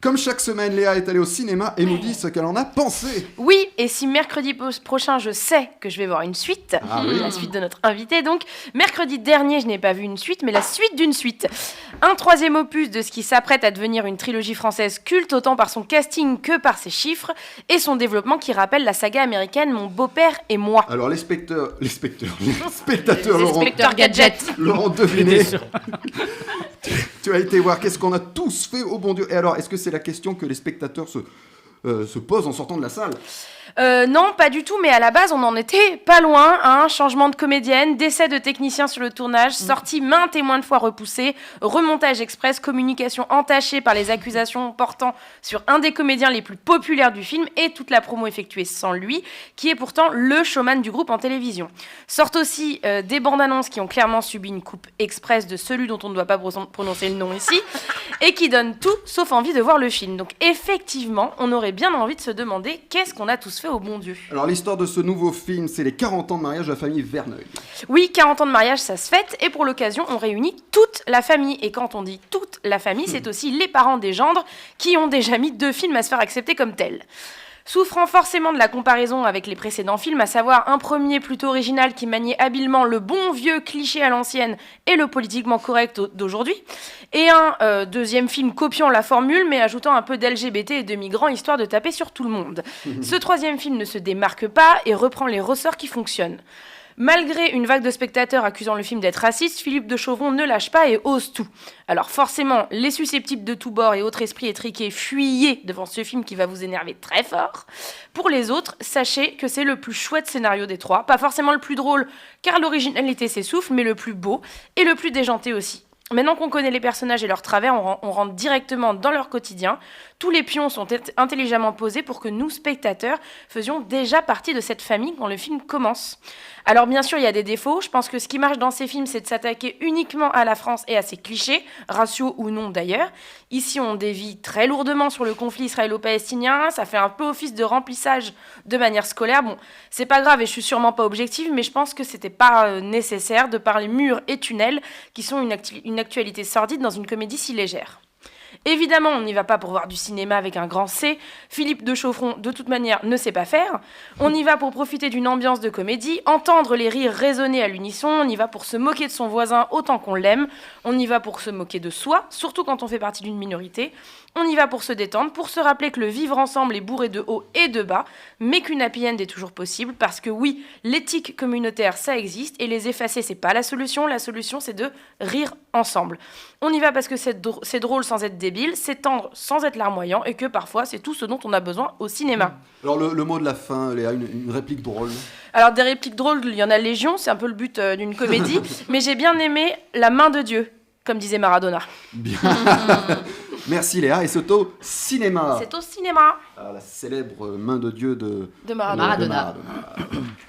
Comme chaque semaine, Léa est allée au cinéma et nous dit ce qu'elle en a pensé. Oui, et si mercredi prochain, je sais que je vais voir une suite, la suite de notre invité, donc mercredi dernier, je n'ai pas vu une suite, mais la suite d'une suite. Un troisième opus de ce qui s'apprête à devenir une trilogie française culte, autant par son casting que par ses chiffres, et son développement qui rappelle la saga américaine Mon beau-père et moi. Alors les spectateurs l'auront deviné. Tu as été voir qu'est-ce qu'on a tous fait au bon Dieu. Et alors, est-ce que c'est la question que les spectateurs se posent en sortant de la salle ? Non, pas du tout, mais à la base, on en était pas loin. Changement de comédienne, décès de technicien sur le tournage, sortie maintes et maintes fois repoussée, remontage express, communication entachée par les accusations portant sur un des comédiens les plus populaires du film et toute la promo effectuée sans lui, qui est pourtant le showman du groupe en télévision. Sortent aussi des bandes annonces qui ont clairement subi une coupe express de celui dont on ne doit pas prononcer le nom ici, et qui donnent tout sauf envie de voir le film. Donc effectivement, on aurait bien envie de se demander qu'est-ce qu'on a tous fait au bon Dieu. Alors l'histoire de ce nouveau film, c'est les 40 ans de mariage de la famille Verneuil. Oui, 40 ans de mariage, ça se fête, et pour l'occasion, on réunit toute la famille. Et quand on dit toute la famille, c'est aussi les parents des gendres qui ont déjà mis 2 films à se faire accepter comme tels. Souffrant forcément de la comparaison avec les précédents films, à savoir un premier plutôt original qui maniait habilement le bon vieux cliché à l'ancienne et le politiquement correct d'aujourd'hui, et un deuxième film copiant la formule mais ajoutant un peu d'LGBT et de migrants histoire de taper sur tout le monde. Ce troisième film ne se démarque pas et reprend les ressorts qui fonctionnent. Malgré une vague de spectateurs accusant le film d'être raciste, Philippe de Chauvron ne lâche pas et ose tout. Alors forcément, les susceptibles de tous bords et autres esprits étriqués, fuyez devant ce film qui va vous énerver très fort. Pour les autres, sachez que c'est le plus chouette scénario des 3. Pas forcément le plus drôle, car l'originalité s'essouffle, mais le plus beau et le plus déjanté aussi. Maintenant qu'on connaît les personnages et leurs travers, on rentre directement dans leur quotidien. Tous les pions sont intelligemment posés pour que nous, spectateurs, faisions déjà partie de cette famille quand le film commence. Alors bien sûr, il y a des défauts. Je pense que ce qui marche dans ces films, c'est de s'attaquer uniquement à la France et à ses clichés, raciaux ou non d'ailleurs. Ici, on dévie très lourdement sur le conflit israélo-palestinien. Ça fait un peu office de remplissage de manière scolaire. Bon, c'est pas grave et je suis sûrement pas objective, mais je pense que c'était pas nécessaire de par les murs et tunnels qui sont une actualité sordide dans une comédie si légère. Évidemment, on n'y va pas pour voir du cinéma avec un grand C. Philippe de Chauvron, de toute manière, ne sait pas faire. On y va pour profiter d'une ambiance de comédie, entendre les rires résonner à l'unisson. On y va pour se moquer de son voisin autant qu'on l'aime. On y va pour se moquer de soi, surtout quand on fait partie d'une minorité. On y va pour se détendre, pour se rappeler que le vivre ensemble est bourré de haut et de bas, mais qu'une happy end est toujours possible, parce que oui, l'éthique communautaire, ça existe, et les effacer, c'est pas la solution c'est de rire ensemble. On y va parce que c'est drôle sans être débile, c'est tendre sans être larmoyant, et que parfois, c'est tout ce dont on a besoin au cinéma. Alors le mot de la fin, Léa, une réplique drôle. Alors des répliques drôles, il y en a légion, c'est un peu le but d'une comédie, mais j'ai bien aimé la main de Dieu, comme disait Maradona. Bien. Merci Léa, et c'est au cinéma. C'est au cinéma. Alors, la célèbre main de Dieu de Maradona. Maradona.